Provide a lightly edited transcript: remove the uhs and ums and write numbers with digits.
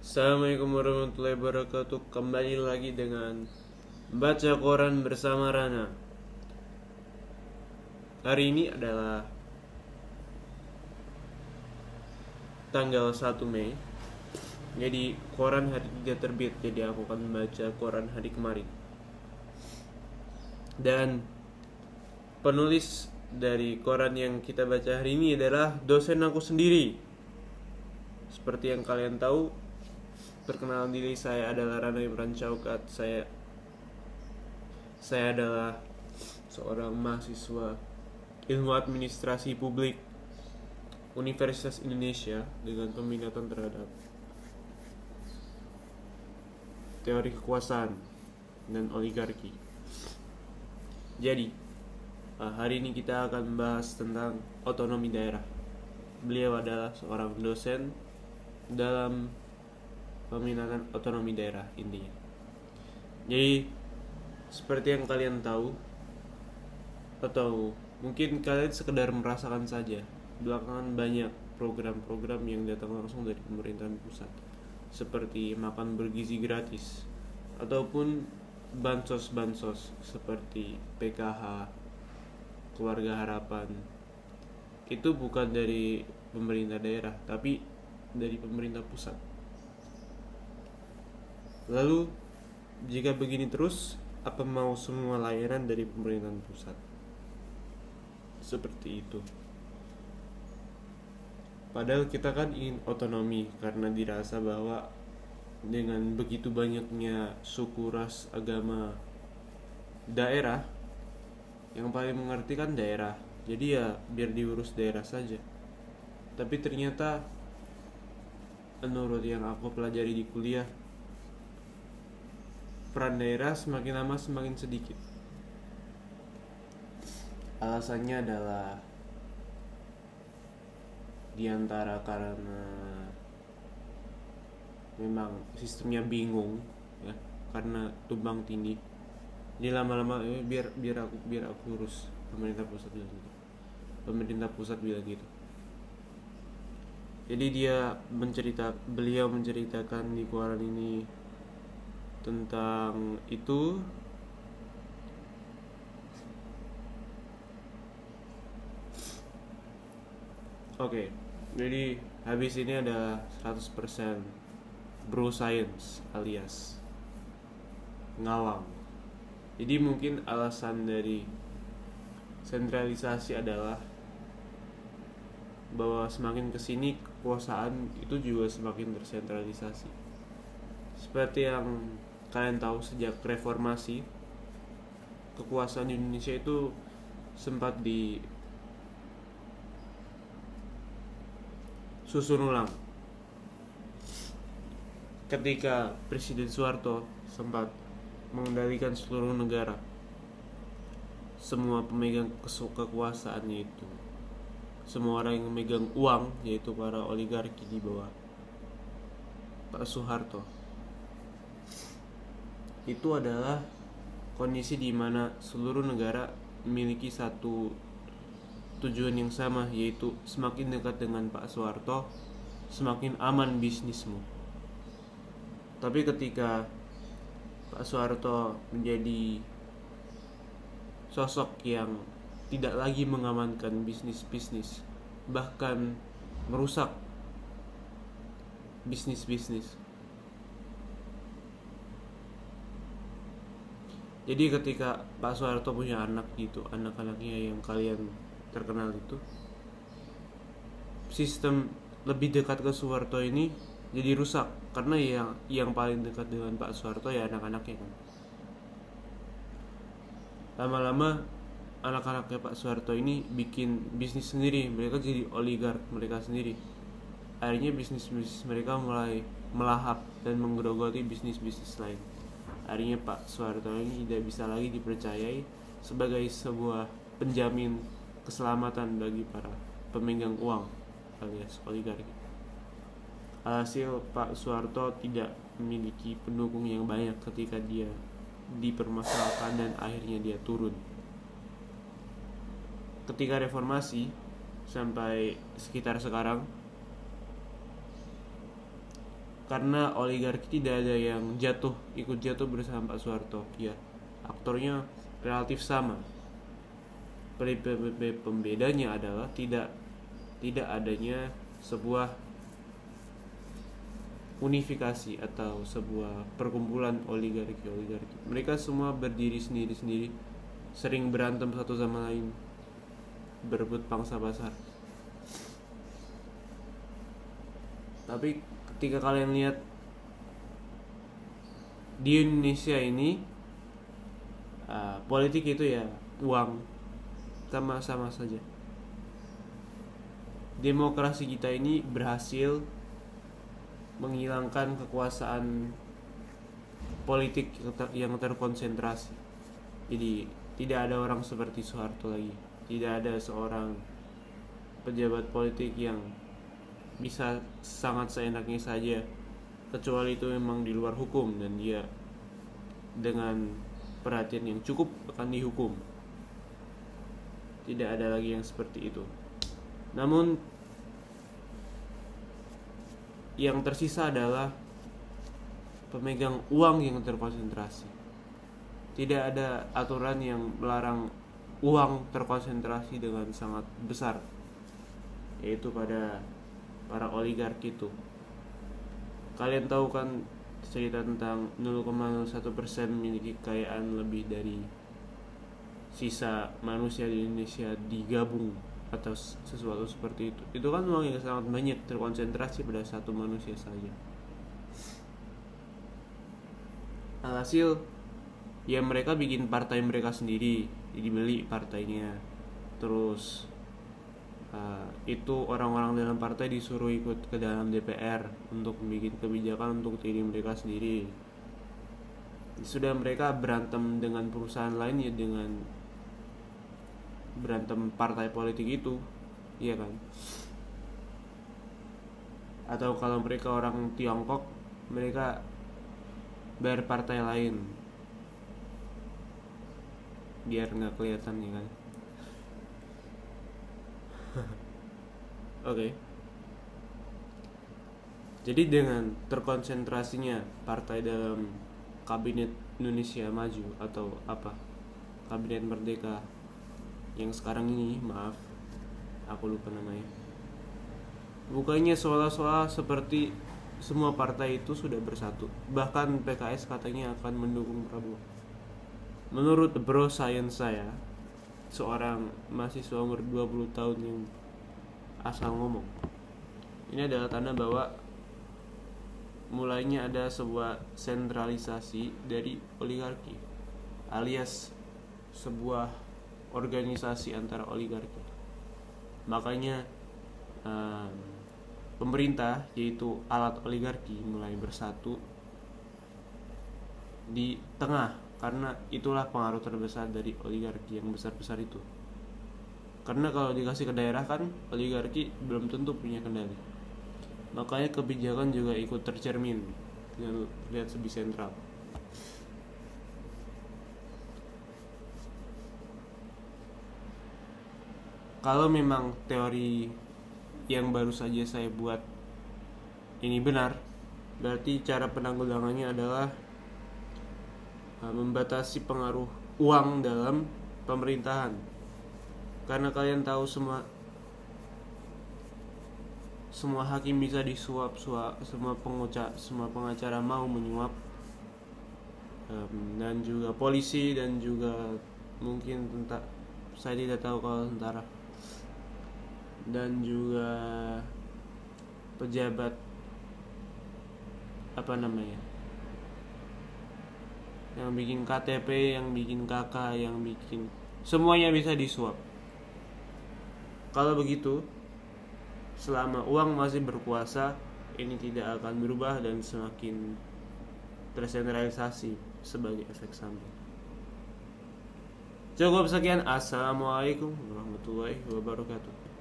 Assalamualaikum warahmatullahi wabarakatuh. Kembali lagi dengan Baca Koran bersama Rana. Hari ini adalah tanggal 1 Mei. Jadi koran hari tidak terbit, jadi aku akan membaca koran hari kemarin. Dan penulis dari koran yang kita baca hari ini adalah dosen aku sendiri. Seperti yang kalian tahu, perkenalan diri, saya adalah Rana Imran Caukat. Saya adalah seorang mahasiswa ilmu administrasi publik Universitas Indonesia dengan peminatan terhadap teori kekuasaan dan oligarki. Jadi, hari ini kita akan membahas tentang otonomi daerah. Beliau adalah seorang dosen dalam peminatan otonomi daerah intinya. Jadi, seperti yang kalian tahu, atau mungkin kalian sekedar merasakan saja, belakangan banyak program-program yang datang langsung dari pemerintahan pusat, seperti makan bergizi gratis ataupun bansos-bansos seperti PKH, keluarga harapan. Itu bukan dari pemerintah daerah, tapi dari pemerintah pusat. Lalu, jika begini terus, apa mau semua layanan dari pemerintahan pusat? Seperti itu. Padahal kita kan ingin otonomi karena dirasa bahwa dengan begitu banyaknya suku, ras, agama, daerah, yang paling mengerti kan daerah. Jadi ya biar diurus daerah saja. Tapi ternyata menurut yang aku pelajari di kuliah, peran daerah semakin lama semakin sedikit. Alasannya adalah diantara karena memang sistemnya bingung ya, karena tumbang tindih. Jadi lama-lama biar aku urus. Pemerintah pusat bilang gitu. Jadi beliau menceritakan di koran ini tentang itu. Oke, jadi habis ini ada 100% bro science alias ngawang. Jadi mungkin alasan dari sentralisasi adalah bahwa semakin kesini kekuasaan itu juga semakin tersentralisasi. Seperti yang kalian tahu, sejak reformasi, kekuasaan di Indonesia itu sempat disusun ulang ketika Presiden Soeharto sempat mengendalikan seluruh negara. Semua pemegang kekuasaannya itu, semua orang yang memegang uang, yaitu para oligarki di bawah Pak Soeharto, itu adalah kondisi di mana seluruh negara memiliki satu tujuan yang sama, yaitu semakin dekat dengan Pak Soeharto, semakin aman bisnismu. Tapi ketika Pak Soeharto menjadi sosok yang tidak lagi mengamankan bisnis-bisnis, bahkan merusak bisnis-bisnis. Jadi ketika Pak Soeharto punya anak gitu, anak-anaknya yang kalian terkenal itu, sistem lebih dekat ke Soeharto ini jadi rusak karena yang paling dekat dengan Pak Soeharto ya anak-anaknya kan. Lama-lama anak-anaknya Pak Soeharto ini bikin bisnis sendiri, mereka jadi oligark mereka sendiri. Akhirnya bisnis-bisnis mereka mulai melahap dan menggerogoti bisnis-bisnis lain. Akhirnya Pak Soeharto ini tidak bisa lagi dipercayai sebagai sebuah penjamin keselamatan bagi para pemegang uang alias oligarki. Alhasil Pak Soeharto tidak memiliki pendukung yang banyak ketika dia dipermasalahkan dan akhirnya dia turun. Ketika reformasi sampai sekitar sekarang, karena oligarki tidak ada yang ikut jatuh bersama Pak Soeharto. Ya, aktornya relatif sama. Pembedanya adalah tidak adanya sebuah unifikasi atau sebuah perkumpulan oligarki. Mereka semua berdiri sendiri-sendiri, sering berantem satu sama lain, berebut pangsa pasar. Tapi ketika kalian lihat di Indonesia ini, politik itu ya uang, sama-sama saja. Demokrasi kita ini berhasil menghilangkan kekuasaan politik yang terkonsentrasi. Jadi tidak ada orang seperti Soeharto lagi. Tidak ada seorang pejabat politik yang bisa sangat seenaknya saja, kecuali itu memang di luar hukum dan dia dengan perhatian yang cukup akan dihukum. Tidak ada lagi yang seperti itu. Namun yang tersisa adalah pemegang uang yang terkonsentrasi. Tidak ada aturan yang melarang uang terkonsentrasi dengan sangat besar, yaitu pada para oligarki itu. Kalian tahu kan cerita tentang 0,01% memiliki kekayaan lebih dari sisa manusia di Indonesia digabung atau sesuatu seperti itu. Itu kan uang yang sangat banyak terkonsentrasi pada satu manusia saja. Alhasil ya mereka bikin partai mereka sendiri, dibeli partainya. Terus itu orang-orang dalam partai disuruh ikut ke dalam DPR untuk bikin kebijakan untuk diri mereka sendiri. Sudah mereka berantem dengan perusahaan lain ya dengan berantem partai politik itu, iya kan? Atau kalau mereka orang Tiongkok, mereka bayar partai lain biar nggak kelihatan, ya kan? Oke. Jadi dengan terkonsentrasinya partai dalam kabinet Indonesia Maju atau apa, kabinet Merdeka yang sekarang ini, maaf aku lupa namanya, bukannya seolah-olah seperti semua partai itu sudah bersatu. Bahkan PKS katanya akan mendukung Prabowo. Menurut bro science saya, seorang mahasiswa umur 20 tahun yang asal ngomong, ini adalah tanda bahwa mulainya ada sebuah sentralisasi dari oligarki, alias sebuah organisasi antara oligarki. Makanya pemerintah, yaitu alat oligarki, mulai bersatu di tengah, karena itulah pengaruh terbesar dari oligarki yang besar-besar itu. Karena kalau dikasih ke daerah kan oligarki belum tentu punya kendali. Makanya kebijakan juga ikut tercermin dengan lihat lebih sentral. Kalau memang teori yang baru saja saya buat ini benar, berarti cara penanggulangannya adalah membatasi pengaruh uang dalam pemerintahan. Karena kalian tahu semua hakim bisa disuap, semua pengacara mau menyuap, dan juga polisi, dan juga mungkin tentara, saya tidak tahu kalau tentara, dan juga pejabat apa namanya, yang bikin KTP, yang bikin KK, yang bikin, semuanya bisa disuap. Kalau begitu, selama uang masih berkuasa, ini tidak akan berubah dan semakin tersentralisasi sebagai efek samping. Cukup sekian. Assalamualaikum warahmatullahi wabarakatuh.